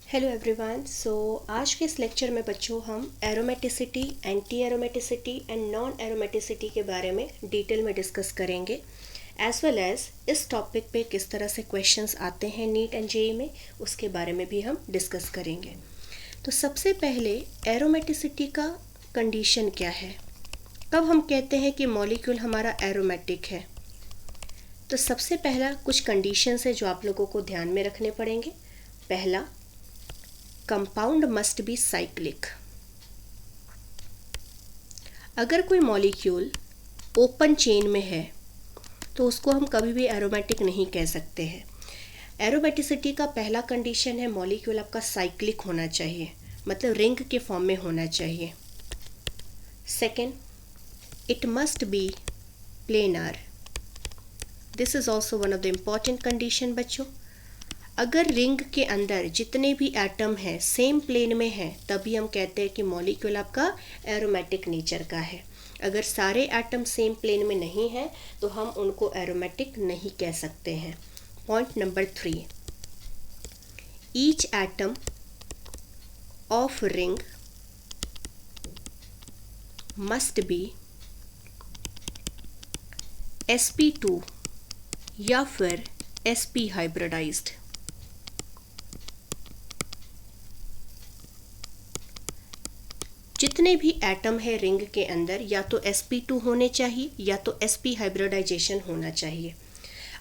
Hello everyone. आज के इस लेक्चर में बच्चों हम aromaticity, anti aromaticity and non aromaticity के बारे में डिटेल में डिस्कस करेंगे, एज वेल एज इस टॉपिक पे किस तरह से क्वेश्चंस आते हैं नीट एंड जेईई में, उसके बारे में भी हम डिस्कस करेंगे। तो सबसे पहले एरोमेटिसिटी का कंडीशन क्या है, कब हम कहते हैं कि मॉलिक्यूल हमारा एरोमेटिक है। तो सबसे पहला कुछ कंडीशंस है जो आप लोगों को ध्यान में रखने पड़ेंगे। पहला, कंपाउंड मस्ट बी साइक्लिक। अगर कोई मॉलिक्यूल ओपन चेन में है तो उसको हम कभी भी एरोमेटिक नहीं कह सकते हैं। एरोमेटिसिटी का पहला कंडीशन है मॉलिक्यूल आपका साइक्लिक होना चाहिए, मतलब रिंग के फॉर्म में होना चाहिए। Second, it must be planar. This is also one of the important condition बच्चों। अगर रिंग के अंदर जितने भी एटम हैं सेम प्लेन में हैं तभी हम कहते हैं कि मॉलिक्यूल आपका एरोमेटिक नेचर का है। अगर सारे एटम सेम प्लेन में नहीं हैं तो हम उनको एरोमेटिक नहीं कह सकते हैं। Point number 3, each atom of ring must be sp2 या फिर sp हाइब्रिडाइज्ड। जितने भी एटम है रिंग के अंदर या तो sp2 होने चाहिए या तो sp हाइब्रिडाइजेशन होना चाहिए।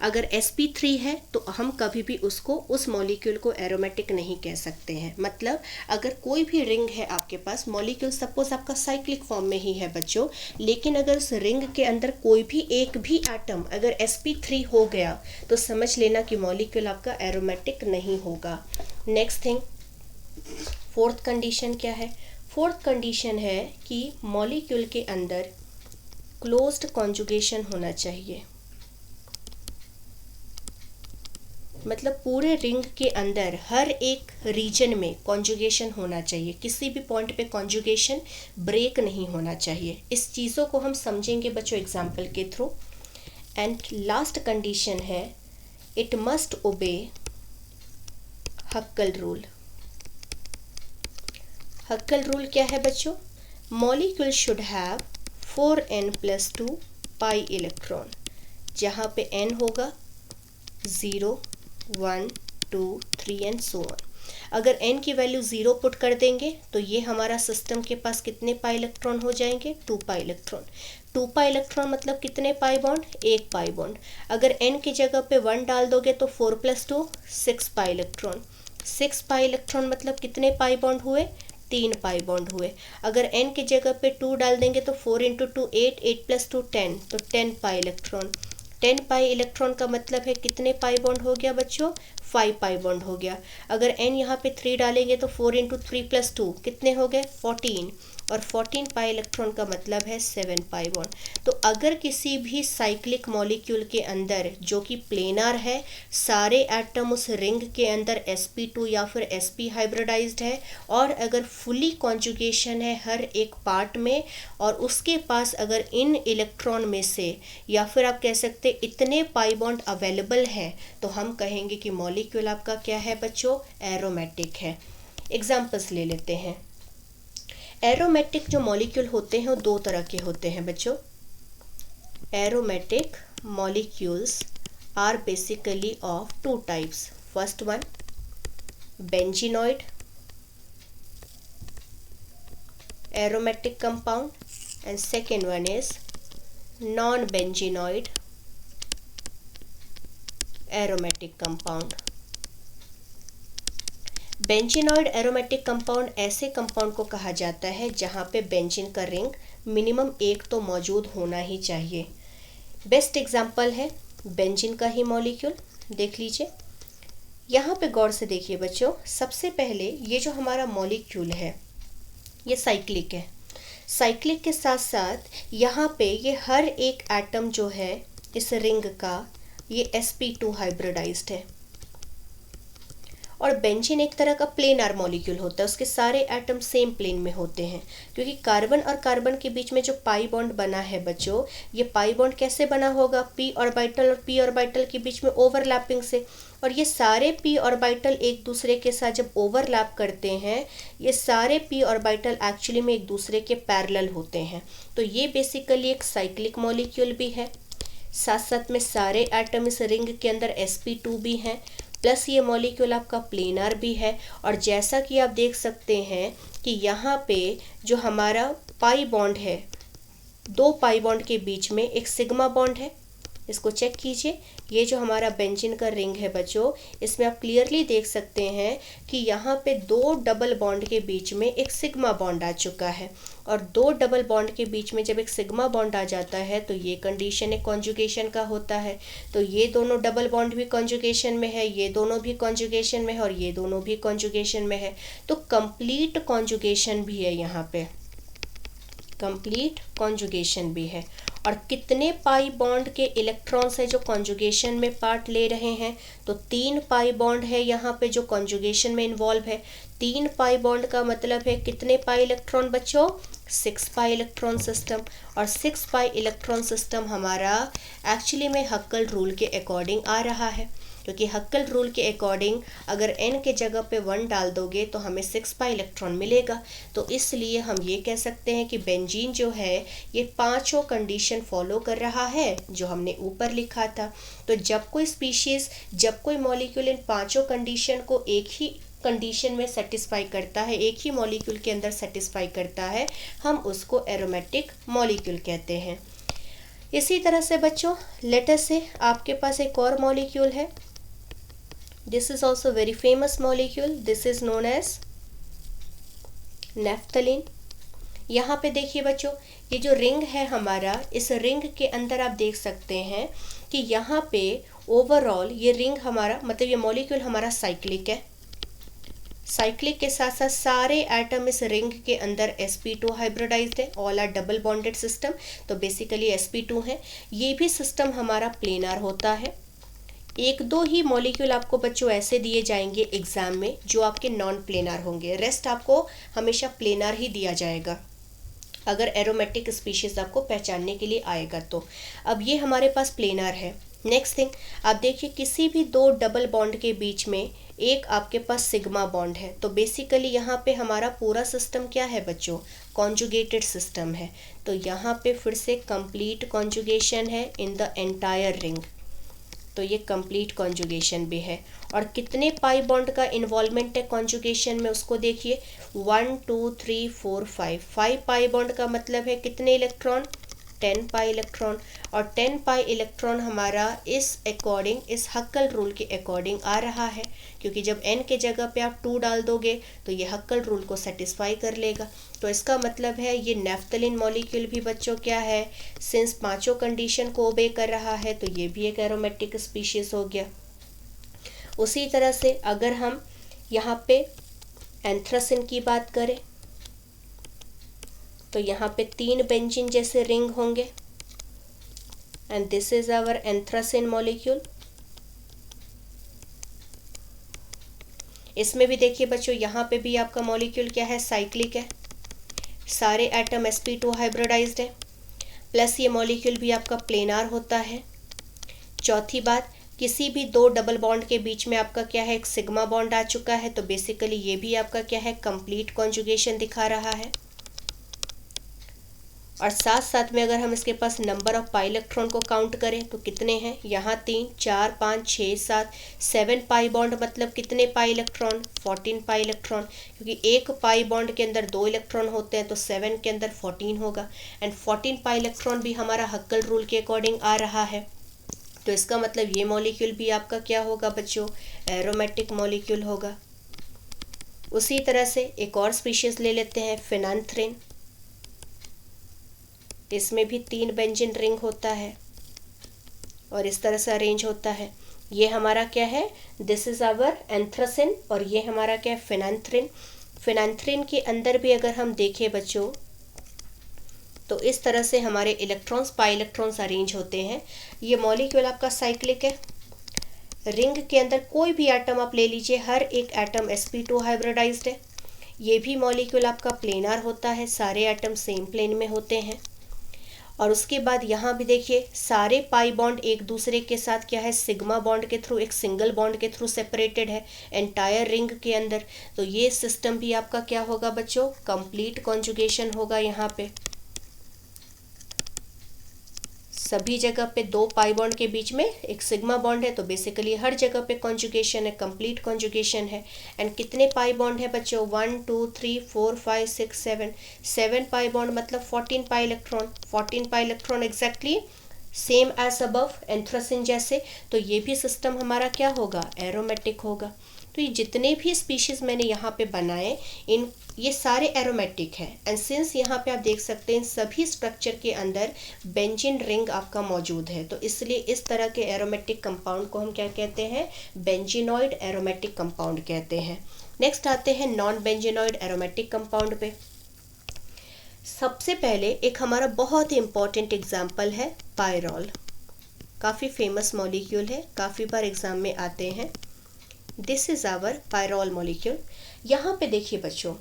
अगर sp3 है तो हम कभी भी उसको उस मॉलिक्यूल को एरोमेटिक नहीं कह सकते हैं। मतलब अगर कोई भी रिंग है आपके पास, मॉलिक्यूल सपोज आपका साइक्लिक फॉर्म में ही है बच्चों, लेकिन अगर उस रिंग के अंदर कोई भी एक भी एटम अगर sp3 हो गया तो समझ लेना कि मॉलिक्यूल आपका एरोमेटिक नहीं होगा। नेक्स्ट थिंग, फोर्थ कंडीशन क्या है? फोर्थ कंडीशन है कि मॉलिक्यूल के अंदर क्लोज्ड कॉन्जुगेशन होना चाहिए। मतलब पूरे रिंग के अंदर हर एक रीजन में कॉन्जुगेशन होना चाहिए, किसी भी पॉइंट पे कॉन्जुगेशन ब्रेक नहीं होना चाहिए। इस चीज़ों को हम समझेंगे बच्चों एग्जाम्पल के थ्रू। एंड लास्ट कंडीशन है इट मस्ट ओबे हक्कल रूल। हक्कल रूल क्या है बच्चों? Molecule should have 4n+2 pi electron, जहाँ पे n होगा 0, 1, 2, 3 एंड सो ऑन। अगर n की वैल्यू 0 पुट कर देंगे तो ये हमारा सिस्टम के पास कितने पाई इलेक्ट्रॉन हो जाएंगे? 2 पाई इलेक्ट्रॉन। 2 पाई इलेक्ट्रॉन मतलब कितने पाई बॉन्ड? 1 pi bond. अगर n की जगह पे 1 डाल दोगे तो 4+2 6 पाई इलेक्ट्रॉन। 6 पाई इलेक्ट्रॉन मतलब कितने पाई बॉन्ड हुए? 3 पाई बॉन्ड हुए। अगर n की जगह पे 2 डाल देंगे तो 4 × 2 8, 8+2 10, तो 10 पाई इलेक्ट्रॉन। 10 पाई इलेक्ट्रॉन का मतलब है कितने पाई बॉन्ड हो गया बच्चों? 5 पाई बॉन्ड हो गया। अगर n यहाँ पे 3 डालेंगे तो 4 × 3+2 कितने हो गए? 14, और 14 पाई इलेक्ट्रॉन का मतलब है 7 पाई बॉन्ड। तो अगर किसी भी साइक्लिक मॉलिक्यूल के अंदर जो कि प्लेनर है, सारे एटम उस रिंग के अंदर sp2 या फिर sp हाइब्रिडाइज्ड है, और अगर फुली कॉन्जुगेशन है हर एक पार्ट में, और उसके पास अगर इन इलेक्ट्रॉन में से या फिर आप कह सकते इतने पाई बॉन्ड अवेलेबल हैं, तो हम कहेंगे कि मॉलिक्यूल आपका क्या है बच्चों? एरोमेटिक है। एग्जाम्पल्स ले लेते हैं। एरोमेटिक जो मॉलिक्यूल होते हैं वो 2 तरह के होते हैं बच्चों। Aromatic molecules are basically of 2 types. First one, benzenoid aromatic compound, and second one is non-benzenoid aromatic compound। बेंजीनॉइड एरोमेटिक कंपाउंड ऐसे कंपाउंड को कहा जाता है जहाँ पे बेंजीन का रिंग मिनिमम 1 तो मौजूद होना ही चाहिए। बेस्ट एग्जांपल है बेंजीन का ही मॉलिक्यूल, देख लीजिए। यहाँ पे गौर से देखिए बच्चों, सबसे पहले ये जो हमारा मॉलिक्यूल है ये साइक्लिक है। साइक्लिक के साथ साथ यहाँ पे ये हर एक एटम जो है इस रिंग का ये sp2 हाइब्रिडाइज्ड है। और बेंजीन एक तरह का प्लेनर मॉलिक्यूल होता है, उसके सारे एटम सेम प्लेन में होते हैं, क्योंकि कार्बन और कार्बन के बीच में जो पाई बॉन्ड बना है बच्चों, ये पाई बॉन्ड कैसे बना होगा, पी ऑर्बिटल और पी ऑर्बिटल के बीच में ओवरलैपिंग से। और ये सारे पी ऑर्बिटल एक दूसरे के साथ जब ओवरलैप करते हैं, ये सारे पी ऑर्बिटल एक्चुअली में एक दूसरे के पैरेलल होते हैं। तो ये बेसिकली एक साइक्लिक मॉलिक्यूल भी है। साथ साथ में सारे एटम इस रिंग के अंदर sp2 भी हैं, प्लस ये मॉलिक्यूल आपका प्लेनर भी है। और जैसा कि आप देख सकते हैं कि यहाँ पे जो हमारा पाई बॉन्ड है, दो पाई बॉन्ड के बीच में एक सिग्मा बॉन्ड है, इसको चेक कीजिए। ये जो हमारा बेंजीन का रिंग है बच्चों, इसमें आप क्लियरली देख सकते हैं कि यहाँ पे दो डबल बॉन्ड के बीच में एक सिग्मा बॉन्ड आ चुका है। और दो डबल बॉन्ड के बीच में जब एक सिग्मा बॉन्ड आ जाता है तो ये कंडीशन एक कॉन्जुगेशन का होता है। तो ये दोनों डबल बॉन्ड भी कॉन्जुगेशन में है, ये दोनों भी कॉन्जुगेशन में है और ये दोनों भी कॉन्जुगेशन में है। तो कंप्लीट कॉन्जुगेशन भी है, यहाँ पे कंप्लीट कॉन्जुगेशन भी है। और कितने पाई बॉन्ड के इलेक्ट्रॉन्स है जो कॉन्जुगेशन में पार्ट ले रहे हैं, तो 3 पाई बॉन्ड है यहाँ पे जो कॉन्जुगेशन में इन्वॉल्व है। 3 पाई बॉन्ड का मतलब है कितने पाई इलेक्ट्रॉन बच्चों, 6 पाई इलेक्ट्रॉन सिस्टम। और 6 पाई इलेक्ट्रॉन सिस्टम हमारा एक्चुअली में हक्कल रूल के अकॉर्डिंग आ रहा है, क्योंकि हक्कल रूल के अकॉर्डिंग अगर n के जगह पे 1 डाल दोगे तो हमें 6 पाई इलेक्ट्रॉन मिलेगा। तो इसलिए हम ये कह सकते हैं कि बेंजीन जो है ये पांचों कंडीशन फॉलो कर रहा है जो हमने ऊपर लिखा था। तो जब कोई स्पीशीज, जब कोई मॉलिक्यूल इन पांचों कंडीशन को एक ही कंडीशन में सेटिस्फाई करता है, एक ही मॉलिक्यूल के अंदर सेटिस्फाई करता है, हम उसको एरोमेटिक मॉलिक्यूल कहते हैं। इसी तरह से बच्चों लेट अस से आपके पास एक और मॉलिक्यूल है। This is also very famous molecule. This is known as naphthalene. यहाँ पे देखिए बच्चों, ये जो रिंग है हमारा, इस रिंग के अंदर आप देख सकते हैं कि यहाँ पे ओवरऑल ये रिंग हमारा, मतलब ये मॉलिक्यूल हमारा साइक्लिक है। साइक्लिक के साथ साथ सारे एटम इस रिंग के अंदर sp2 हाइब्रिडाइज्ड है, all are double bonded system. तो बेसिकली sp2 है। ये भी सिस्टम हमारा प्लेनर होता है। एक दो ही मॉलिक्यूल आपको बच्चों ऐसे दिए जाएंगे एग्जाम में जो आपके नॉन प्लेनर होंगे, रेस्ट आपको हमेशा प्लेनर ही दिया जाएगा अगर एरोमेटिक स्पीशीज आपको पहचानने के लिए आएगा तो। अब ये हमारे पास प्लेनर है। नेक्स्ट थिंग आप देखिए, किसी भी दो डबल बॉन्ड के बीच में एक आपके पास सिग्मा बॉन्ड है। तो बेसिकली यहाँ पे हमारा पूरा सिस्टम क्या है बच्चों, कॉन्जुगेटेड सिस्टम है। तो यहाँ पे फिर से कंप्लीट कॉन्जुगेशन है इन द एंटायर रिंग। तो ये कंप्लीट कॉन्जुगेशन भी है। और कितने पाई बॉन्ड का इन्वॉल्वमेंट है कॉन्जुगेशन में, उसको देखिए 1 2 3 4 5 पाई बॉन्ड का मतलब है कितने इलेक्ट्रॉन, 10 पाई इलेक्ट्रॉन। और 10 पाई इलेक्ट्रॉन हमारा इस अकॉर्डिंग, इस हक्कल रूल के अकॉर्डिंग आ रहा है, क्योंकि जब n के जगह पे आप 2 डाल दोगे तो ये हक्कल रूल को सेटिस्फाई कर लेगा। तो इसका मतलब है ये नैफ्थलीन मॉलिक्यूल भी बच्चों क्या है, सिंस पांचों कंडीशन को ओबे कर रहा है, तो ये भी एक एरोमेटिक स्पीशीज हो गया। उसी तरह से अगर हम यहाँ पे एंथ्रासिन की बात करें तो यहाँ पे 3 बेंजीन जैसे रिंग होंगे, and this is our anthracene molecule. इसमें भी देखिए बच्चों, यहाँ पे भी आपका मॉलिक्यूल क्या है, साइक्लिक है। सारे एटम sp2 हाइब्रिडाइज्ड है, प्लस ये मॉलिक्यूल भी आपका प्लेनर होता है। चौथी बात, किसी भी दो डबल बॉन्ड के बीच में आपका क्या है, एक सिग्मा बॉन्ड आ चुका है। तो बेसिकली ये भी आपका क्या है, कंप्लीट कॉन्जुगेशन दिखा रहा है। और साथ साथ में अगर हम इसके पास नंबर ऑफ पाई इलेक्ट्रॉन को काउंट करें तो कितने हैं, यहाँ 3 4 5 6 7 7 पाई बॉन्ड, मतलब कितने पाई इलेक्ट्रॉन, 14 पाई इलेक्ट्रॉन। क्योंकि एक पाई बॉन्ड के अंदर 2 इलेक्ट्रॉन होते हैं तो 7 के अंदर 14 होगा। एंड 14 पाई इलेक्ट्रॉन भी हमारा हक्कल रूल के अकॉर्डिंग आ रहा है। तो इसका मतलब ये मॉलिक्यूल भी आपका क्या होगा बच्चों, एरोमेटिक मॉलिक्यूल होगा। उसी तरह से एक और स्पीशीज ले लेते हैं, फिनांथ्रिन। इसमें भी 3 बेंजीन रिंग होता है और इस तरह से अरेंज होता है। ये हमारा क्या है, दिस इज आवर एंथ्रासिन, और ये हमारा क्या है, फिनांथ्रिन। फिनांथ्रिन के अंदर भी अगर हम देखें बच्चों तो इस तरह से हमारे इलेक्ट्रॉन्स, पाई इलेक्ट्रॉन्स अरेंज होते हैं। ये मॉलिक्यूल आपका साइक्लिक है। रिंग के अंदर कोई भी एटम आप ले लीजिए, हर एक एटम sp2 हाइब्रिडाइज्ड है। ये भी मॉलिक्यूल आपका प्लेनर होता है, सारे एटम सेम प्लेन में होते हैं। और उसके बाद यहाँ भी देखिए सारे पाई बॉन्ड एक दूसरे के साथ क्या है, सिग्मा बॉन्ड के थ्रू, एक सिंगल बॉन्ड के थ्रू सेपरेटेड है एंटायर रिंग के अंदर। तो ये सिस्टम भी आपका क्या होगा बच्चों, कंप्लीट कॉन्जुगेशन होगा। यहाँ पे सभी जगह पे दो पाई बॉन्ड के बीच में एक सिग्मा बॉन्ड है, तो बेसिकली हर जगह पे कॉन्जुगेशन है, कंप्लीट कॉन्जुगेशन है। एंड कितने पाई बॉन्ड है बच्चों, 1 2 3 4 5 6 7, 7 पाई बॉन्ड मतलब 14 pi electron, 14 pi electron exactly same as above anthracene जैसे। तो ये भी सिस्टम हमारा क्या होगा, एरोमेटिक होगा। तो ये जितने भी स्पीशीज मैंने यहाँ पे बनाए ये सारे एरोमेटिक हैं। एंड सिंस यहाँ पे आप देख सकते हैं सभी स्ट्रक्चर के अंदर बेंजीन रिंग आपका मौजूद है, तो इसलिए इस तरह के एरोमेटिक कंपाउंड को हम क्या कहते हैं, बेंजीनॉइड एरोमेटिक कंपाउंड कहते हैं। नेक्स्ट आते हैं नॉन बेंजीनॉइड एरोमेटिक कंपाउंड पे। सबसे पहले एक हमारा बहुत ही इंपॉर्टेंट एग्जाम्पल है पायरॉल। काफ़ी फेमस मॉलिक्यूल है, काफ़ी बार एग्जाम में आते हैं। This is our pyrrole molecule. यहाँ पे देखिए बच्चों,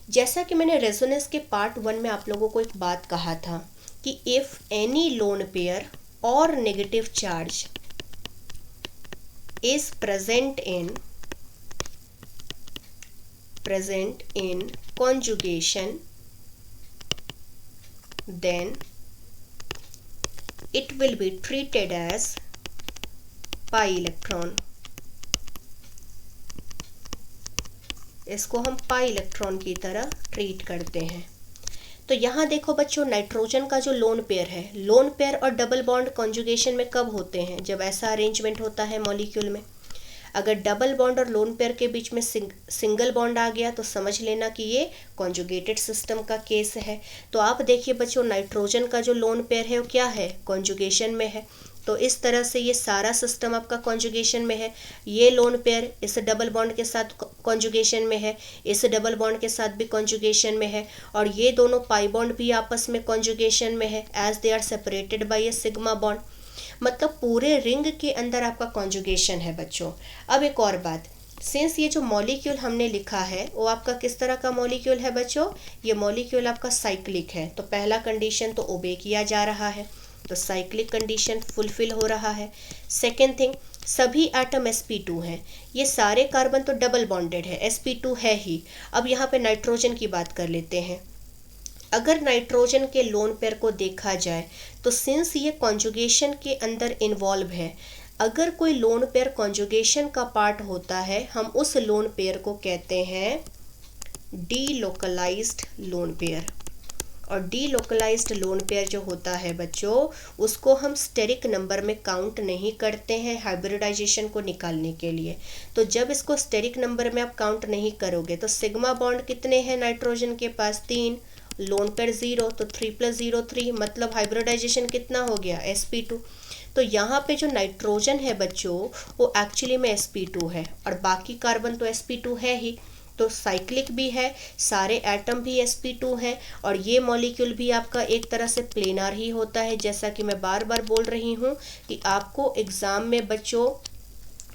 जैसा कि मैंने रेजोनेंस के पार्ट 1 में आप लोगों को एक बात कहा था कि इफ एनी लोन पेयर और negative charge is present in conjugation, then it will be treated as pi electron। इसको हम पाई इलेक्ट्रॉन की तरह ट्रीट करते हैं। तो यहाँ देखो बच्चों, नाइट्रोजन का जो लोन पेयर है, लोन पेयर और डबल बॉन्ड कॉन्जुगेशन में कब होते हैं, जब ऐसा अरेंजमेंट होता है मॉलिक्यूल में। अगर डबल बॉन्ड और लोन पेयर के बीच में सिंगल बॉन्ड आ गया तो समझ लेना कि ये कॉन्जुगेटेड सिस्टम का केस है। तो आप देखिए बच्चों, नाइट्रोजन का जो लोन पेयर है वो क्या है, कॉन्जुगेशन में है। तो इस तरह से ये सारा सिस्टम आपका कॉन्जुगेशन में है। ये लोन पेयर इस डबल बॉन्ड के साथ कॉन्जुगेशन में है, इस डबल बॉन्ड के साथ भी कॉन्जुगेशन में है, और ये दोनों पाई बॉन्ड भी आपस में कॉन्जुगेशन में है as they are separated by a sigma bond. मतलब पूरे रिंग के अंदर आपका कॉन्जुगेशन है बच्चों। अब एक और बात, सिंस ये जो मॉलिक्यूल हमने लिखा है वो आपका किस तरह का मॉलिक्यूल है बच्चों, ये मॉलिक्यूल आपका साइक्लिक है। तो पहला कंडीशन तो ओबे किया जा रहा है, तो साइक्लिक कंडीशन फुलफिल हो रहा है। सेकेंड थिंग, सभी एटम sp2 हैं, ये सारे कार्बन तो डबल बॉन्डेड है, sp2 है ही। अब यहाँ पे नाइट्रोजन की बात कर लेते हैं। अगर नाइट्रोजन के लोन पेयर को देखा जाए तो सिंस ये कॉन्जुगेशन के अंदर इन्वॉल्व है, अगर कोई लोन पेयर कॉन्जुगेशन का पार्ट होता है, हम उस लोन पेयर को कहते हैं डीलोकलाइज्ड लोन पेयर। और डीलोकलाइज्ड लोन पेयर जो होता है बच्चों, उसको हम स्टेरिक नंबर में काउंट नहीं करते हैं हाइब्रिडाइजेशन को निकालने के लिए। तो जब इसको स्टेरिक नंबर में आप काउंट नहीं करोगे तो सिग्मा बॉन्ड कितने हैं नाइट्रोजन के पास, 3, लोन पेयर 0, तो 3 + 0 3, मतलब हाइब्रिडाइजेशन कितना हो गया, sp2। तो यहाँ पे जो नाइट्रोजन है बच्चों वो एक्चुअली में sp2 है, और बाकी कार्बन तो sp2 है ही, तो साइक्लिक भी है, सारे एटम भी sp2 हैं, और ये मॉलिक्यूल भी आपका एक तरह से प्लेनर ही होता है। जैसा कि मैं बार बार बोल रही हूँ कि आपको एग्ज़ाम में बच्चों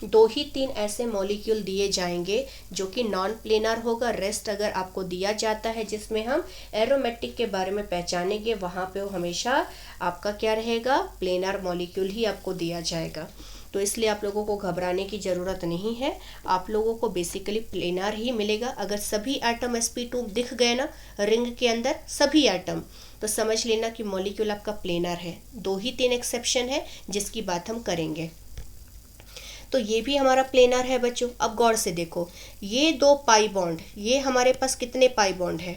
2 ही 3 ऐसे मॉलिक्यूल दिए जाएंगे जो कि नॉन प्लेनर होगा। रेस्ट अगर आपको दिया जाता है जिसमें हम एरोमेटिक के बारे में पहचानेंगे, वहाँ पे वो हमेशा आपका क्या रहेगा, प्लेनर मॉलिक्यूल ही आपको दिया जाएगा। तो इसलिए आप लोगों को घबराने की ज़रूरत नहीं है, आप लोगों को बेसिकली प्लेनर ही मिलेगा। अगर सभी एटम sp2 दिख गए ना रिंग के अंदर, सभी एटम, तो समझ लेना कि मॉलिक्यूल आपका प्लेनर है। 2 ही 3 एक्सेप्शन है जिसकी बात हम करेंगे। तो ये भी हमारा प्लेनर है बच्चों। अब गौर से देखो, ये 2 पाई बॉन्ड, ये हमारे पास कितने पाई बॉन्ड है,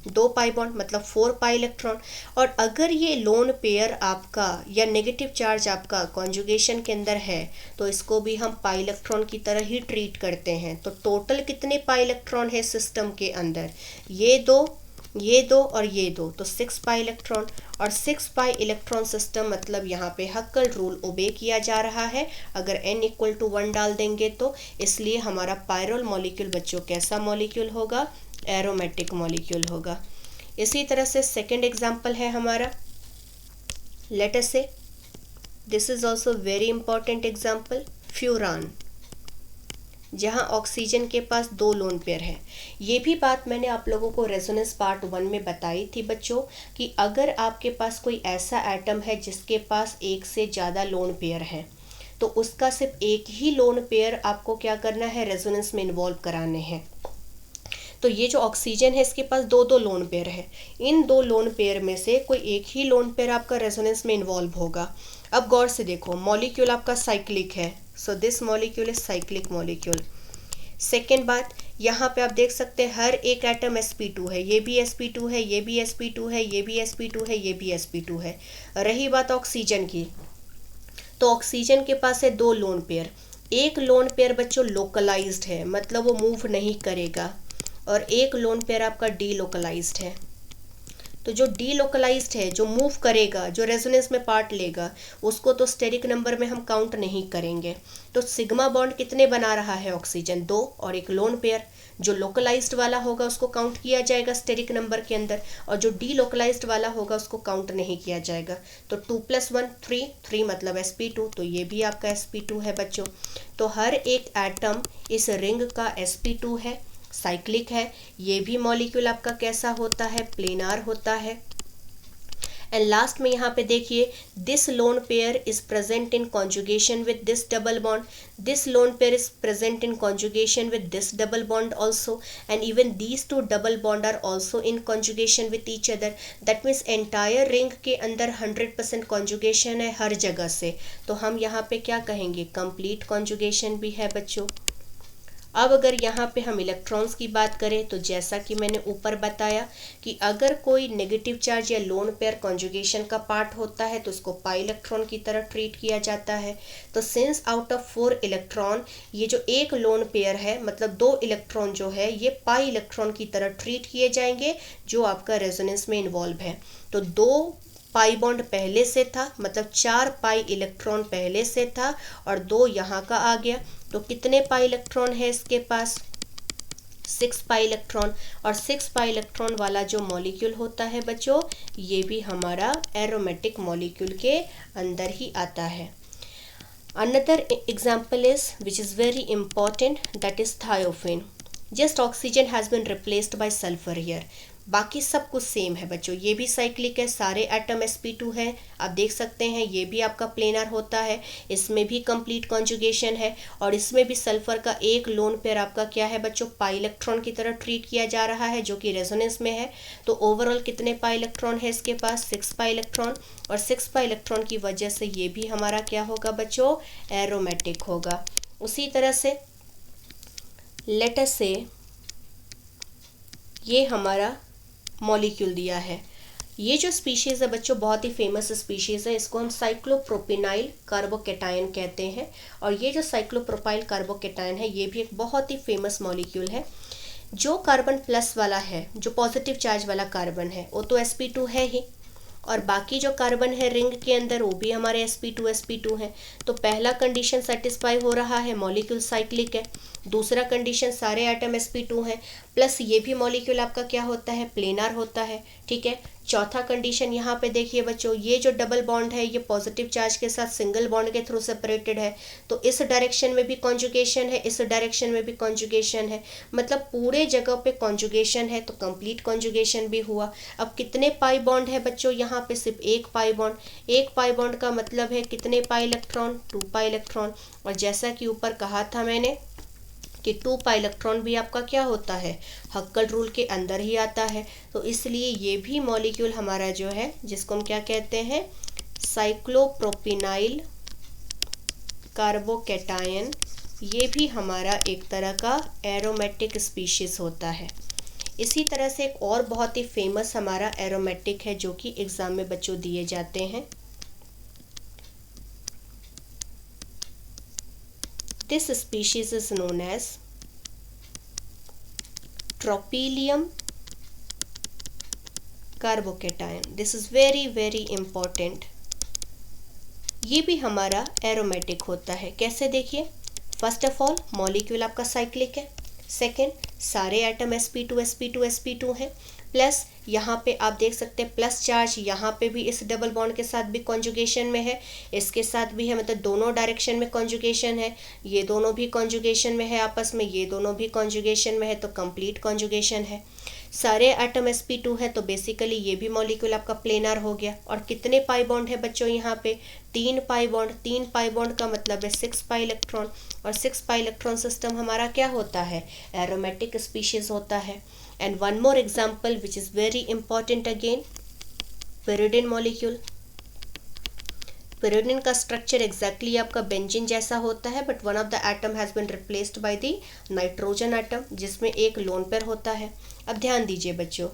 2 पाई बॉन्ड मतलब 4 पाई इलेक्ट्रॉन। और अगर ये लोन पेयर आपका या नेगेटिव चार्ज आपका कॉन्जुगेशन के अंदर है तो इसको भी हम पाई इलेक्ट्रॉन की तरह ही ट्रीट करते हैं। तो टोटल कितने पाई इलेक्ट्रॉन है सिस्टम के अंदर, ये 2, ये 2 और ये 2, तो 6 पाई इलेक्ट्रॉन। और 6 पाई इलेक्ट्रॉन सिस्टम मतलब यहाँ पे हक्कल रूल ओबे किया जा रहा है अगर n = 1 डाल देंगे तो। इसलिए हमारा पायरल मॉलिक्यूल बच्चों कैसा मॉलिक्यूल होगा, एरोमेटिक मॉलिक्यूल होगा। इसी तरह से सेकेंड एग्जाम्पल है हमारा, लेट अस से this is also very important example, furan, जहां ऑक्सीजन के पास 2 लोन पेयर है। ये भी बात मैंने आप लोगों को रेजोनेंस पार्ट 1 में बताई थी बच्चों, कि अगर आपके पास कोई ऐसा एटम है जिसके पास एक से ज़्यादा लोन पेयर है, तो उसका सिर्फ एक ही लोन पेयर आपको क्या करना है, रेजोनेंस में इन्वॉल्व कराने हैं। तो ये जो ऑक्सीजन है इसके पास 2 लोन पेयर है, इन 2 लोन पेयर में से कोई एक ही लोन पेयर आपका रेजोनेंस में इन्वॉल्व होगा। अब गौर से देखो, मॉलिक्यूल आपका साइक्लिक है, so this molecule is cyclic molecule. Second बात, यहाँ पे आप देख सकते हैं हर एक एटम sp2 है, ये भी sp2 है, ये भी sp2 है, ये भी sp2 है, ये भी sp2 है। रही बात ऑक्सीजन की, तो ऑक्सीजन के पास है 2 लोन पेयर। एक लोन पेयर बच्चों लोकलाइज्ड है, मतलब वो मूव नहीं करेगा, और एक लोन पेयर आपका डीलोकलाइज्ड है। तो जो डीलोकलाइज्ड है, जो मूव करेगा, जो रेजोनेंस में पार्ट लेगा, उसको तो स्टेरिक नंबर में हम काउंट नहीं करेंगे। तो सिग्मा बॉन्ड कितने बना रहा है ऑक्सीजन, 2 और एक लोन पेयर। जो लोकलाइज्ड वाला होगा उसको काउंट किया जाएगा स्टेरिक नंबर के अंदर, और जो डीलोकलाइज्ड वाला होगा उसको काउंट नहीं किया जाएगा। तो 2 + 1 3, 3 मतलब sp2, तो ये भी आपका sp2 है बच्चों। तो हर एक एटम इस रिंग का sp2 है, साइक्लिक है। ये भी मॉलिक्यूल आपका कैसा होता है, प्लेनार होता है। एंड लास्ट में यहाँ पे देखिए, this lone pair is present in conjugation with this double bond, this lone pair is present in conjugation with this double bond also, and even these 2 double bond are also in conjugation with each other. That means entire ring के अंदर 100% conjugation है हर जगह से। तो हम यहाँ पे क्या कहेंगे, कंप्लीट कॉन्जुगेशन भी है बच्चों। अब अगर यहाँ पे हम इलेक्ट्रॉन्स की बात करें, तो जैसा कि मैंने ऊपर बताया कि अगर कोई नेगेटिव चार्ज या लोन पेयर कॉन्जुगेशन का पार्ट होता है तो उसको पाई इलेक्ट्रॉन की तरह ट्रीट किया जाता है। तो सिंस आउट ऑफ 4 इलेक्ट्रॉन, ये जो एक लोन पेयर है, मतलब 2 इलेक्ट्रॉन जो है ये पाई इलेक्ट्रॉन की तरह ट्रीट किए जाएंगे, जो आपका रेजोनेंस में इन्वॉल्व है। तो 2 पाई बॉन्ड पहले से था, मतलब 4 पाई इलेक्ट्रॉन पहले से था, और 2 यहाँ का आ गया। तो कितने पाई इलेक्ट्रॉन है इसके पास, 6 पाई इलेक्ट्रॉन। और 6 पाई इलेक्ट्रॉन वाला जो मॉलिक्यूल होता है बच्चों, ये भी हमारा एरोमेटिक मॉलिक्यूल के अंदर ही आता है। Another example is which is very important, that is thiophene. Just oxygen has been replaced by sulphur here. बाकी सब कुछ सेम है बच्चों, ये भी साइक्लिक है, सारे एटम sp2 है, आप देख सकते हैं। ये भी आपका प्लेनर होता है, इसमें भी कंप्लीट कॉन्जुगेशन है, और इसमें भी सल्फर का एक लोन पेयर आपका क्या है बच्चों, पाई इलेक्ट्रॉन की तरह ट्रीट किया जा रहा है, जो कि रेजोनेंस में है। तो ओवरऑल कितने पाई इलेक्ट्रॉन है इसके पास, 6 पाई इलेक्ट्रॉन, और 6 पाई इलेक्ट्रॉन की वजह से ये भी हमारा क्या होगा बच्चों, एरोमेटिक होगा। उसी तरह से लेट अस से ये हमारा मॉलिक्यूल दिया है। ये जो स्पीशीज़ है बच्चों बहुत ही फेमस स्पीशीज़ है, इसको हम साइक्लोप्रोपिनाइल कार्बोकेटायन कहते हैं। और ये जो साइक्लोप्रोपाइल कार्बोकेटायन है ये भी एक बहुत ही फेमस मॉलिक्यूल है। जो कार्बन प्लस वाला है, जो पॉजिटिव चार्ज वाला कार्बन है, वो तो sp2 है ही, और बाकी जो कार्बन है रिंग के अंदर वो भी हमारे sp2 है। तो पहला कंडीशन सेटिस्फाई हो रहा है, मॉलिक्यूल साइक्लिक है। दूसरा कंडीशन, सारे एटम sp2 हैं, प्लस ये भी मॉलिक्यूल आपका क्या होता है, प्लेनार होता है, ठीक है। चौथा कंडीशन यहाँ पे देखिए बच्चों, ये जो डबल बॉन्ड है ये पॉजिटिव चार्ज के साथ सिंगल बॉन्ड के थ्रू सेपरेटेड है, तो इस डायरेक्शन में भी कॉन्जुगेशन है, इस डायरेक्शन में भी कॉन्जुगेशन है, मतलब पूरे जगह पे कॉन्जुगेशन है, तो कंप्लीट कॉन्जुगेशन भी हुआ। अब कितने पाई बॉन्ड है बच्चों, यहाँ पे सिर्फ एक पाई बॉन्ड। एक पाई बॉन्ड का मतलब है कितने पाई इलेक्ट्रॉन, 2 पाई इलेक्ट्रॉन। और जैसा कि ऊपर कहा था मैंने कि 2 पाई इलेक्ट्रॉन भी आपका क्या होता है, हक्कल रूल के अंदर ही आता है। तो इसलिए ये भी मॉलिक्यूल हमारा जो है, जिसको हम क्या कहते हैं, साइक्लोप्रोपिनाइल कार्बोकेटायन, ये भी हमारा एक तरह का एरोमेटिक स्पीशीज होता है। इसी तरह से एक और बहुत ही फेमस हमारा एरोमेटिक है जो कि एग्जाम में बच्चों दिए जाते हैं। This species is known as Tropylium carbocation. This is very important. ये भी हमारा एरोमेटिक होता है। कैसे देखिए, फर्स्ट ऑफ ऑल मॉलिक्यूल आपका साइक्लिक है। सेकेंड, सारे एटम sp2 हैं। प्लस यहाँ पे आप देख सकते हैं प्लस चार्ज यहाँ पे भी इस डबल बॉन्ड के साथ भी कॉन्जुगेशन में है, इसके साथ भी है, मतलब दोनों डायरेक्शन में कॉन्जुगेशन है, ये दोनों भी कॉन्जुगेशन में है आपस में, ये दोनों भी कॉन्जुगेशन में है, तो कंप्लीट कॉन्जुगेशन है। सारे एटम sp2 है, तो बेसिकली ये भी मॉलिक्यूल आपका प्लेनर हो गया। और कितने पाई बॉन्ड है बच्चों यहाँ पे? 3 पाई बॉन्ड। 3 पाई बॉन्ड का मतलब है 6 पाई इलेक्ट्रॉन, और 6 पाई इलेक्ट्रॉन सिस्टम हमारा क्या होता है? एरोमेटिक स्पीशीज होता है। And one more example which is very important again, pyridine molecule. pyridine का स्ट्रक्चर एग्जैक्टली आपका बेंजीन जैसा होता है, but one of the atom has been replaced by the nitrogen atom, जिसमें एक लोन पेयर होता है। अब ध्यान दीजिए बच्चों,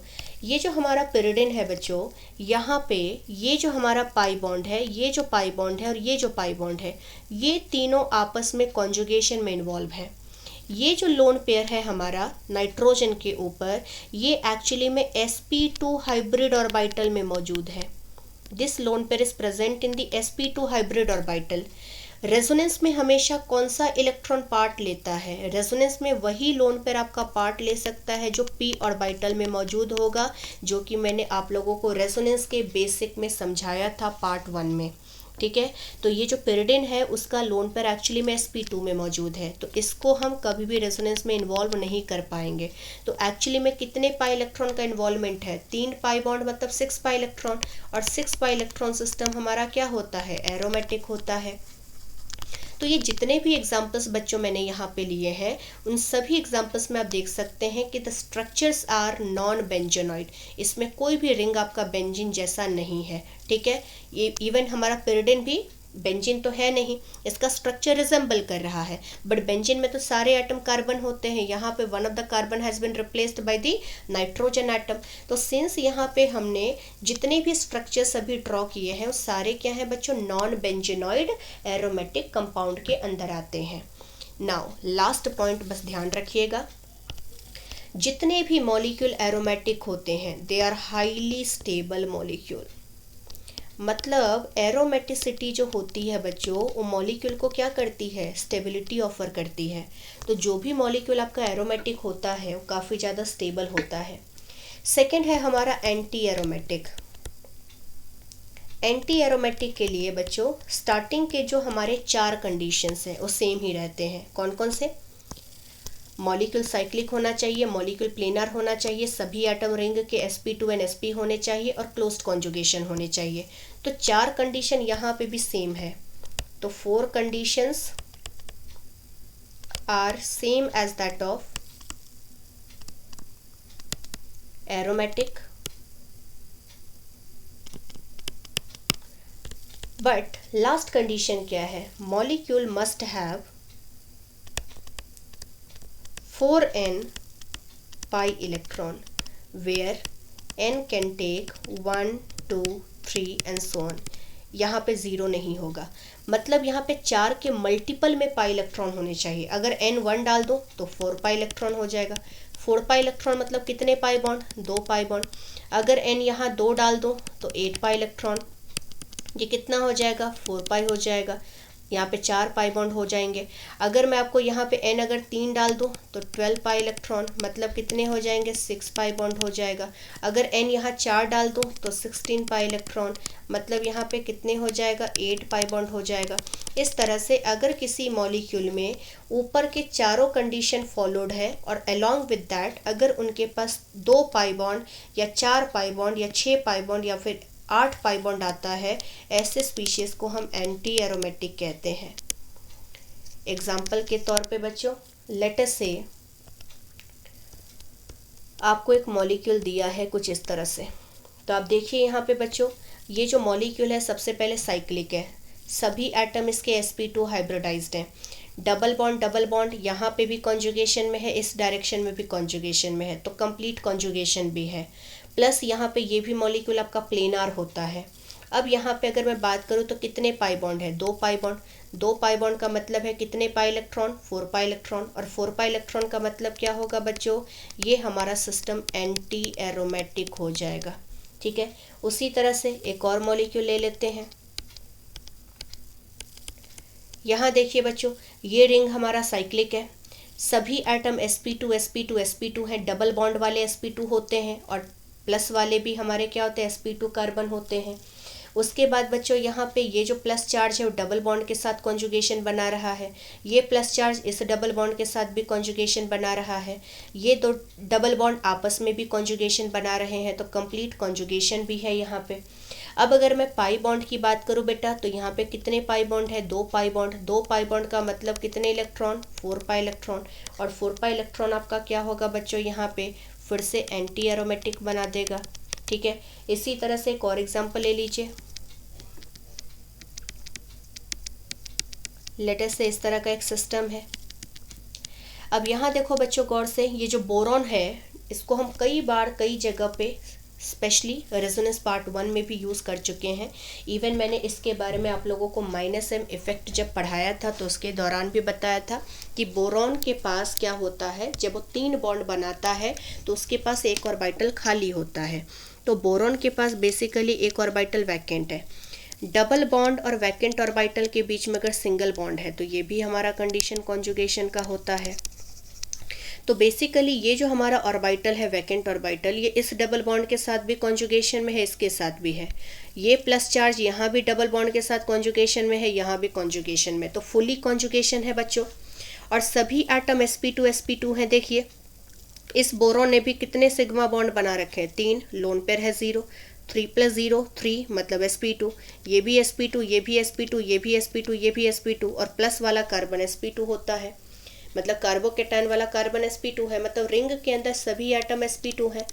ये जो हमारा pyridine है बच्चों, यहाँ पे ये जो हमारा पाई बॉन्ड है, ये जो पाई बॉन्ड है और ये जो पाई बॉन्ड है, ये तीनों आपस में कॉन्जुगेशन में इन्वॉल्व है। ये जो लोन पेयर है हमारा नाइट्रोजन के ऊपर, ये एक्चुअली में sp2 हाइब्रिड ऑर्बिटल में मौजूद है। This lone pair is present in the sp2 hybrid orbital. Resonance में हमेशा कौन सा इलेक्ट्रॉन पार्ट लेता है? रेजोनेंस में वही लोन पेयर आपका पार्ट ले सकता है जो p ऑर्बिटल में मौजूद होगा, जो कि मैंने आप लोगों को रेजोनेंस के बेसिक में समझाया था पार्ट 1 में। ठीक है, तो ये जो pyridine है उसका लोन पेयर एक्चुअली में sp2 में मौजूद है, तो इसको हम कभी भी रेजोनेंस में इन्वॉल्व नहीं कर पाएंगे। तो एक्चुअली में कितने पाई इलेक्ट्रॉन का इन्वॉल्वमेंट है? 3 पाई बॉन्ड मतलब 6 पाई इलेक्ट्रॉन, और 6 पाई इलेक्ट्रॉन सिस्टम हमारा क्या होता है? एरोमेटिक होता है। तो ये जितने भी एग्जाम्पल्स बच्चों मैंने यहाँ पे लिए हैं, उन सभी एग्जाम्पल्स में आप देख सकते हैं कि the structures are non benzenoid. इसमें कोई भी रिंग आपका बेंजीन जैसा नहीं है। ठीक है, ये इवन हमारा pyridine भी बेंजीन तो है नहीं, इसका स्ट्रक्चर रिजेंबल कर रहा है, बट बेंजीन में तो सारे एटम कार्बन होते हैं। यहाँ पे one of the carbon has been replaced by the nitrogen atom. तो सिंस यहाँ पे हमने जितने भी स्ट्रक्चर्स अभी ड्रॉ किए हैं वो सारे क्या हैं बच्चों? नॉन बेंजीनॉइड एरोमेटिक कंपाउंड के अंदर आते हैं। नाउ लास्ट पॉइंट बस ध्यान रखिएगा, जितने भी मॉलिक्यूल एरोमेटिक होते हैं they are highly stable molecule. मतलब एरोमेटिसिटी जो होती है बच्चों, वो मॉलिक्यूल को क्या करती है? स्टेबिलिटी ऑफर करती है। तो जो भी मॉलिक्यूल आपका एरोमेटिक होता है वो काफ़ी ज़्यादा स्टेबल होता है। सेकंड है हमारा एंटी एरोमेटिक। एंटी एरोमेटिक के लिए बच्चों स्टार्टिंग के जो हमारे 4 कंडीशंस हैं वो सेम ही रहते हैं। कौन कौन से? मॉलिक्यूल साइक्लिक होना चाहिए, मॉलिक्यूल प्लेनर होना चाहिए, सभी एटम रिंग के sp2 एंड sp होने चाहिए, और क्लोज्ड कॉन्जुगेशन होने चाहिए। तो 4 कंडीशन यहाँ पे भी सेम है। तो 4 conditions are same as that of aromatic, but last condition क्या है? Molecule must have 4n pi electron where n can take 1, 2, 3 and so on। यहाँ पे 0 नहीं होगा, मतलब यहाँ पे 4 के मल्टीपल में पाई इलेक्ट्रॉन होने चाहिए। अगर n 1 डाल दो तो 4 पाई इलेक्ट्रॉन हो जाएगा। 4 पाई इलेक्ट्रॉन मतलब कितने पाई बॉन्ड? 2 pi bond. अगर n यहाँ 2 डाल दो तो 8 पाई इलेक्ट्रॉन, ये कितना हो जाएगा? 4 पाई हो जाएगा। यहाँ पे 4 पाई बॉन्ड हो जाएंगे। अगर मैं आपको यहाँ पे n अगर 3 डाल दूँ तो 12 पाई इलेक्ट्रॉन, मतलब कितने हो जाएंगे? 6 पाई बॉन्ड हो जाएगा। अगर n यहाँ 4 डाल दूँ तो 16 पाई इलेक्ट्रॉन, मतलब यहाँ पे कितने हो जाएगा? 8 पाई बॉन्ड हो जाएगा। इस तरह से अगर किसी मॉलिक्यूल में ऊपर के चारों कंडीशन फॉलोड है और अलॉन्ग विद दैट अगर उनके पास 2 पाई बॉन्ड या 4 पाई बॉन्ड या 6 पाई बॉन्ड या फिर 8 पाई बॉन्ड आता है, ऐसे स्पीशीज को हम एंटी एरोमेटिक कहते हैं। एग्जाम्पल के तौर पे बच्चों, लेट अस से आपको एक मॉलिक्यूल दिया है कुछ इस तरह से। तो आप देखिए यहाँ पे बच्चों, ये जो मॉलिक्यूल है सबसे पहले साइक्लिक है, सभी एटम इसके sp2 हाइब्रिडाइज्ड हैं। डबल बॉन्ड यहाँ पे भी कॉन्जुगेशन में है, इस डायरेक्शन में भी कॉन्जुगेशन में है, तो कंप्लीट कॉन्जुगेशन भी है। प्लस यहाँ पे ये भी मॉलिक्यूल आपका प्लेनार होता है। अब यहाँ पे अगर मैं बात करूँ तो कितने पाई बॉन्ड है? 2 पाई बॉन्ड। 2 पाई बॉन्ड का मतलब है कितने पाई इलेक्ट्रॉन? 4 pi electron. और 4 पाई इलेक्ट्रॉन का मतलब क्या होगा बच्चों? ये हमारा सिस्टम एंटी एरोमेटिक हो जाएगा। ठीक है, उसी तरह से एक और मॉलिक्यूल ले लेते हैं। यहाँ देखिए बच्चों, ये रिंग हमारा साइक्लिक है, सभी एटम sp2 sp2 sp2 हैं, डबल बॉन्ड वाले sp2 होते हैं और प्लस वाले भी हमारे क्या होते हैं, sp2 कार्बन होते हैं। उसके बाद बच्चों यहाँ पे ये जो प्लस चार्ज है वो डबल बॉन्ड के साथ कॉन्जुगेशन बना रहा है, ये प्लस चार्ज इस डबल बॉन्ड के साथ भी कॉन्जुगेशन बना रहा है, ये दो डबल बॉन्ड आपस में भी कॉन्जुगेशन बना रहे हैं, तो कंप्लीट कॉन्जुगेशन भी है यहाँ पे। अब अगर मैं पाई बॉन्ड की बात करूँ बेटा, तो यहाँ पे कितने पाई बॉन्ड है, 2 पाई बॉन्ड। 2 पाई बॉन्ड का मतलब कितने इलेक्ट्रॉन, 4 पाई इलेक्ट्रॉन। और 4 पाई इलेक्ट्रॉन आपका क्या होगा बच्चों, यहाँ पे फिर से एंटी एरोमेटिक बना देगा। ठीक है, इसी तरह से एक और एग्जाम्पल ले लीजिए। लेटेस्ट से इस तरह का एक सिस्टम है। अब यहाँ देखो बच्चों गौर से, ये जो बोरॉन है इसको हम कई बार कई जगह पे स्पेशली रेजोनेंस पार्ट 1 में भी यूज़ कर चुके हैं। इवन मैंने इसके बारे में आप लोगों को -m इफेक्ट जब पढ़ाया था तो उसके दौरान भी बताया था कि बोरॉन के पास क्या होता है, जब वो 3 बॉन्ड बनाता है तो उसके पास एक ऑर्बिटल खाली होता है। तो बोरॉन के पास बेसिकली एक ऑर्बिटल वैकेंट है। डबल बॉन्ड और वैकेंट ऑर्बिटल के बीच में अगर सिंगल बॉन्ड है तो ये भी हमारा कंडीशन कॉन्जुगेशन का होता है। तो बेसिकली ये जो हमारा ऑर्बिटल है वैकेंट ऑर्बिटल, ये इस डबल बॉन्ड के साथ भी कॉन्जुगेशन में है, इसके साथ भी है। ये प्लस चार्ज यहाँ भी डबल बॉन्ड के साथ कॉन्जुगेशन में है, यहाँ भी कॉन्जुगेशन में, तो फुली कॉन्जुगेशन है बच्चों। और सभी एटम sp2 हैं। देखिए इस बोरॉन ने भी कितने सिग्मा बॉन्ड बना रखे हैं, 3, लोन पेयर है 0, 3 + 0 3 मतलब sp2, ये भी sp2, ये भी sp2, ये भी sp2, ये भी sp2, और प्लस वाला कार्बन sp2 होता है, मतलब कार्बोकेटायन वाला कार्बन sp2 है, मतलब रिंग के अंदर सभी एटम sp2 है।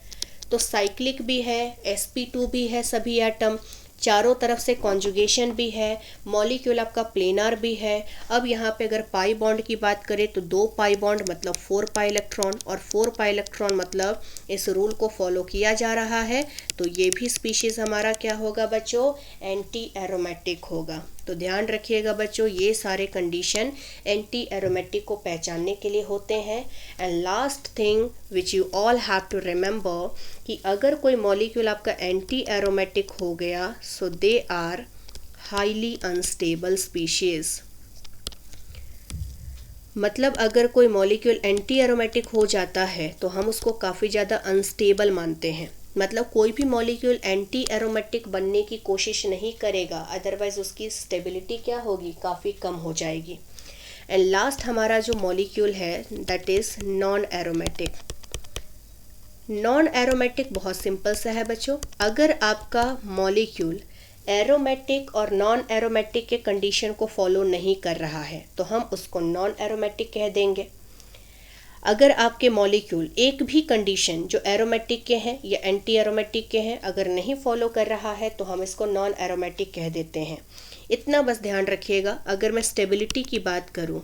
तो साइक्लिक भी है, sp2 भी है, सभी एटम, चारों तरफ से कॉन्जुगेशन भी है, मॉलिक्यूल आपका प्लेनार भी है। अब यहाँ पे अगर पाई बॉन्ड की बात करें तो 2 पाई बॉन्ड मतलब 4 पाई इलेक्ट्रॉन, और 4 पाई इलेक्ट्रॉन मतलब इस रूल को फॉलो किया जा रहा है, तो ये भी स्पीशीज़ हमारा क्या होगा बच्चों, एंटी एरोमेटिक होगा। तो ध्यान रखिएगा बच्चों, ये सारे कंडीशन एंटी एरोमेटिक को पहचानने के लिए होते हैं। And last thing which you all have to remember कि अगर कोई मॉलिक्यूल आपका एंटी एरोमेटिक हो गया so they are highly unstable species. मतलब अगर कोई मॉलिक्यूल एंटी एरोमेटिक हो जाता है तो हम उसको काफ़ी ज़्यादा अनस्टेबल मानते हैं। मतलब कोई भी मॉलिक्यूल एंटी एरोमेटिक बनने की कोशिश नहीं करेगा, अदरवाइज उसकी स्टेबिलिटी क्या होगी, काफ़ी कम हो जाएगी। एंड लास्ट हमारा जो मॉलिक्यूल है that is non aromatic. Non aromatic बहुत सिंपल सा है बच्चों, अगर आपका मॉलिक्यूल एरोमेटिक और नॉन एरोमेटिक के कंडीशन को फॉलो नहीं कर रहा है तो हम उसको नॉन एरोमेटिक कह देंगे। अगर आपके मॉलिक्यूल एक भी कंडीशन जो एरोमेटिक के हैं या एंटी एरोमेटिक के हैं अगर नहीं फॉलो कर रहा है तो हम इसको नॉन एरोमेटिक कह देते हैं। इतना बस ध्यान रखिएगा। अगर मैं स्टेबिलिटी की बात करूं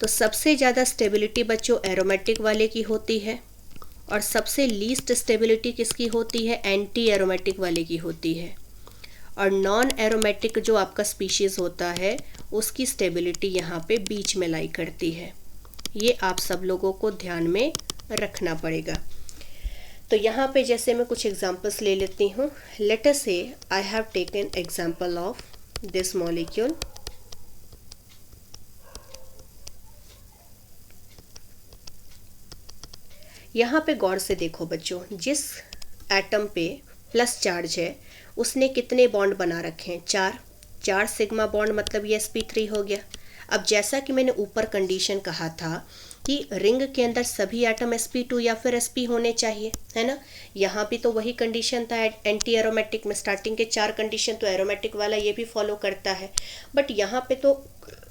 तो सबसे ज़्यादा स्टेबिलिटी बच्चों एरोमेटिक वाले की होती है, और सबसे लीस्ट स्टेबिलिटी किसकी होती है, एंटी एरोमेटिक वाले की होती है। और नॉन एरोमेटिक जो आपका स्पीशीज़ होता है उसकी स्टेबिलिटी यहाँ पे बीच में लाई करती है। ये आप सब लोगों को ध्यान में रखना पड़ेगा। तो यहाँ पे जैसे मैं कुछ एग्जांपल्स ले लेती हूँ। लेट अस से I have taken example of this molecule. यहाँ पे गौर से देखो बच्चों, जिस एटम पे प्लस चार्ज है उसने कितने बॉन्ड बना रखे हैं, 4 सिग्मा बॉन्ड, मतलब ये sp3 हो गया। अब जैसा कि मैंने ऊपर कंडीशन कहा था कि रिंग के अंदर सभी एटम sp2 या फिर sp होने चाहिए, है ना। यहाँ भी तो वही कंडीशन था एंटी एरोमेटिक में। स्टार्टिंग के 4 कंडीशन तो एरोमेटिक वाला ये भी फॉलो करता है, बट यहाँ पे तो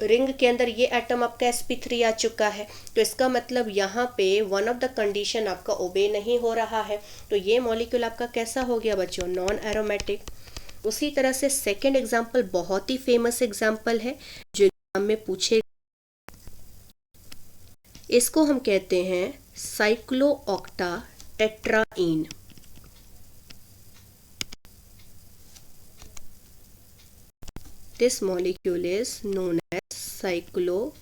रिंग के अंदर ये एटम आपका sp3 आ चुका है, तो इसका मतलब यहाँ पे वन ऑफ द कंडीशन आपका ओबे नहीं हो रहा है। तो ये मॉलिक्यूल आपका कैसा हो गया बच्चों, नॉन एरोमेटिक। उसी तरह से सेकेंड एग्जाम्पल बहुत ही फेमस एग्जाम्पल है जो एग्जाम में पूछे, इसको हम कहते हैं cyclooctatetraene. This molecule is known as साइक्लोऑक्टा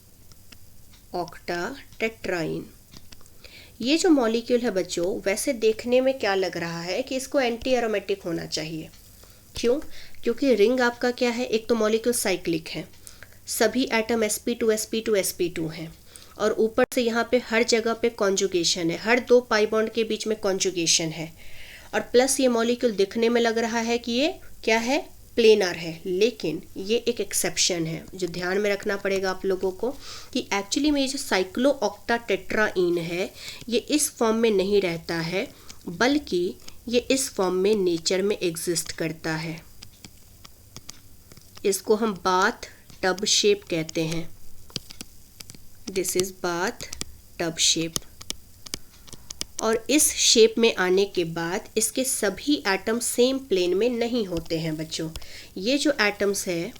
tetraene. ये जो मॉलिक्यूल है बच्चों, वैसे देखने में क्या लग रहा है कि इसको एंटी एरोमेटिक होना चाहिए। क्यों? क्योंकि रिंग आपका क्या है, एक तो मॉलिक्यूल साइक्लिक है, सभी एटम sp2 sp2 sp2 हैं, और ऊपर से यहाँ पे हर जगह पे कॉन्जुगेशन है, हर 2 पाई बॉन्ड के बीच में कॉन्जुगेशन है। और प्लस ये मॉलिक्यूल दिखने में लग रहा है कि ये क्या है, प्लेनर है, लेकिन ये एक एक्सेप्शन है जो ध्यान में रखना पड़ेगा आप लोगों को कि एक्चुअली में ये जो साइक्लोऑक्टाटेट्राईन है ये इस फॉर्म में नहीं रहता है, बल्कि ये इस फॉर्म में नेचर में एग्जिस्ट करता है। इसको हम बाथ टब शेप कहते हैं। This is bath tub shape. और इस शेप में आने के बाद इसके सभी एटम सेम प्लेन में नहीं होते हैं बच्चों। ये जो एटम्स है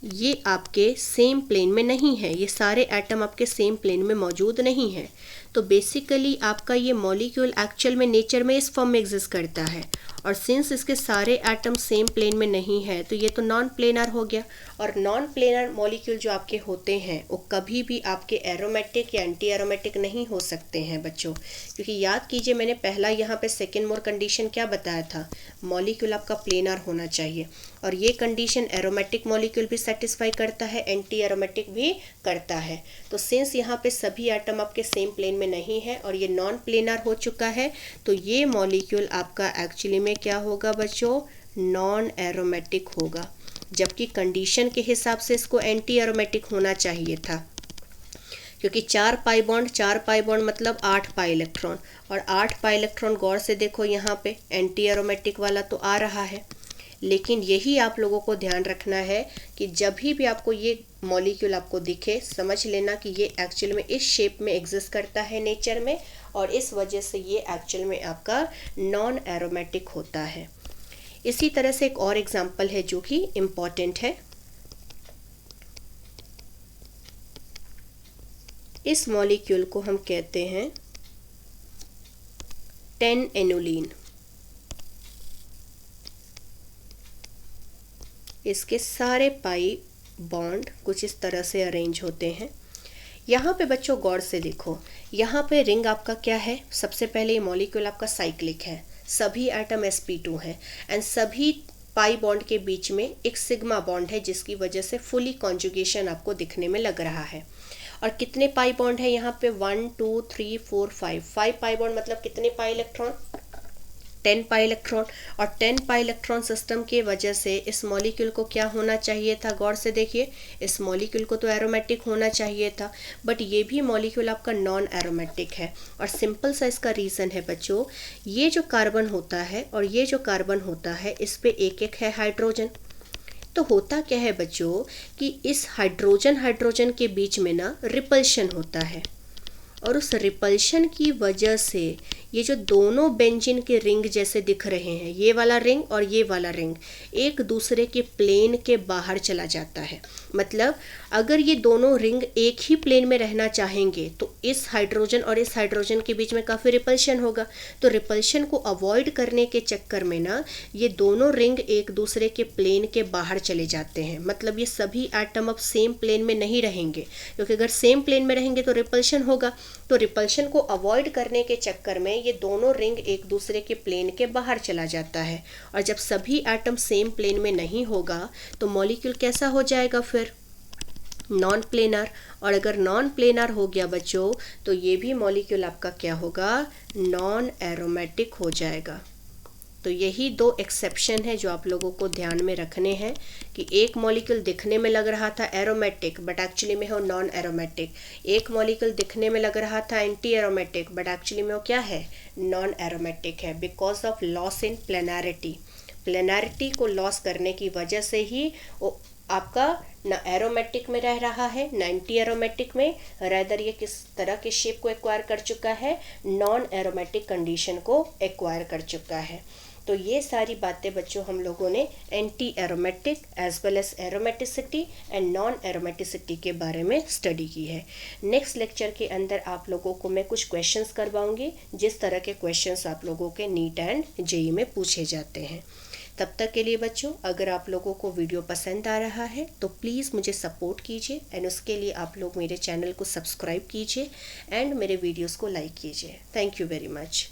ये आपके सेम प्लेन में नहीं है, ये सारे एटम आपके सेम प्लेन में मौजूद नहीं है। तो बेसिकली आपका ये मॉलिक्यूल एक्चुअल में नेचर में इस फॉर्म में एग्जिस्ट करता है, और सिंस इसके सारे एटम सेम प्लेन में नहीं है तो ये तो नॉन प्लेनर हो गया। और नॉन प्लेनर मॉलिक्यूल जो आपके होते हैं वो कभी भी आपके एरोमेटिक या एंटी एरोमेटिक नहीं हो सकते हैं बच्चों, क्योंकि याद कीजिए मैंने पहला यहाँ पे सेकेंड मोर कंडीशन क्या बताया था, मॉलिक्यूल आपका प्लेनर होना चाहिए, और ये कंडीशन एरोमेटिक मॉलिक्यूल भी सेटिस्फाई करता है, एंटी एरोमेटिक भी करता है। तो सिंस यहाँ पे सभी एटम आपके सेम प्लेन में नहीं है और ये नॉन प्लेनर हो चुका है, तो ये मॉलिक्यूल आपका एक्चुअली में क्या होगा बच्चों, नॉन एरोमेटिक होगा, जबकि कंडीशन के हिसाब से इसको एंटी एरोमेटिक होना चाहिए था, क्योंकि 4 पाई बॉन्ड मतलब 8 पाई इलेक्ट्रॉन, और 8 पाई इलेक्ट्रॉन गौर से देखो यहाँ पे एंटी एरोमेटिक वाला तो आ रहा है। लेकिन यही आप लोगों को ध्यान रखना है कि जब भी आपको ये मॉलिक्यूल आपको दिखे, समझ लेना कि ये एक्चुअल में इस शेप में एग्जिस्ट करता है नेचर में, और इस वजह से ये एक्चुअल में आपका नॉन एरोमेटिक होता है। इसी तरह से एक और एग्जांपल है जो कि इम्पॉर्टेंट है। इस मॉलिक्यूल को हम कहते हैं 10 एनुलीन। इसके सारे पाई बॉन्ड कुछ इस तरह से अरेंज होते हैं। यहाँ पे बच्चों गौर से देखो, यहाँ पे रिंग आपका क्या है, सबसे पहले ये मॉलिक्यूल आपका साइक्लिक है, सभी एटम sp2 है, एंड सभी पाई बॉन्ड के बीच में एक सिग्मा बॉन्ड है जिसकी वजह से फुली कॉन्जुगेशन आपको दिखने में लग रहा है। और कितने पाई बॉन्ड है यहाँ पे, 1 2 3 4 5 पाई बॉन्ड मतलब कितने पाई इलेक्ट्रॉन, 10 पाई इलेक्ट्रॉन। और 10 पाई इलेक्ट्रॉन सिस्टम के वजह से इस मॉलिक्यूल को क्या होना चाहिए था, गौर से देखिए, इस मॉलिक्यूल को तो एरोमेटिक होना चाहिए था, बट ये भी मॉलिक्यूल आपका नॉन एरोमेटिक है। और सिंपल सा इसका रीज़न है बच्चों, ये जो कार्बन होता है और ये जो कार्बन होता है इस पे एक एक है हाइड्रोजन। तो होता क्या है बच्चों कि इस हाइड्रोजन के बीच में ना रिपल्शन होता है, और उस रिपल्शन की वजह से ये जो दोनों बेंजीन के रिंग जैसे दिख रहे हैं, ये वाला रिंग और ये वाला रिंग, एक दूसरे के प्लेन के बाहर चला जाता है। मतलब अगर ये दोनों रिंग एक ही प्लेन में रहना चाहेंगे तो इस हाइड्रोजन और इस हाइड्रोजन के बीच में काफ़ी रिपल्शन होगा। तो रिपल्शन को अवॉइड करने के चक्कर में ना ये दोनों रिंग एक दूसरे के प्लेन के बाहर चले जाते हैं। मतलब ये सभी एटम अब सेम प्लेन में नहीं रहेंगे, क्योंकि अगर सेम प्लेन में रहेंगे तो रिपल्शन होगा। तो रिपल्शन को अवॉइड करने के चक्कर में ये दोनों रिंग एक दूसरे के प्लेन के बाहर चला जाता है, और जब सभी एटम सेम प्लेन में नहीं होगा तो मॉलिक्यूल कैसा हो जाएगा, फिर नॉन प्लेनर। और अगर नॉन प्लेनर हो गया बच्चों तो ये भी मॉलिक्यूल आपका क्या होगा, नॉन एरोमेटिक हो जाएगा। तो यही 2 एक्सेप्शन है जो आप लोगों को ध्यान में रखने हैं कि एक मॉलिक्यूल दिखने में लग रहा था एरोमेटिक बट एक्चुअली में हो नॉन एरोमेटिक, एक मॉलिक्यूल दिखने में लग रहा था एंटी एरोमेटिक बट एक्चुअली में वो क्या है, नॉन एरोमेटिक है, because of loss in planarity. Planarity को लॉस करने की वजह से ही वो आपका ना एरोमेटिक में रह रहा है ना एंटी एरोमेटिक में, रेदर ये किस तरह के शेप को एक्वायर कर चुका है, नॉन एरोमेटिक कंडीशन को एक्वायर कर चुका है। तो ये सारी बातें बच्चों हम लोगों ने anti aromatic as well as aromaticity and non aromaticity के बारे में स्टडी की है। नेक्स्ट लेक्चर के अंदर आप लोगों को मैं कुछ क्वेश्चंस करवाऊंगी, जिस तरह के क्वेश्चंस आप लोगों के नीट एंड जेईई में पूछे जाते हैं। तब तक के लिए बच्चों, अगर आप लोगों को वीडियो पसंद आ रहा है तो प्लीज़ मुझे सपोर्ट कीजिए, एंड उसके लिए आप लोग मेरे चैनल को सब्सक्राइब कीजिए एंड मेरे वीडियोस को लाइक कीजिए। Thank you very much.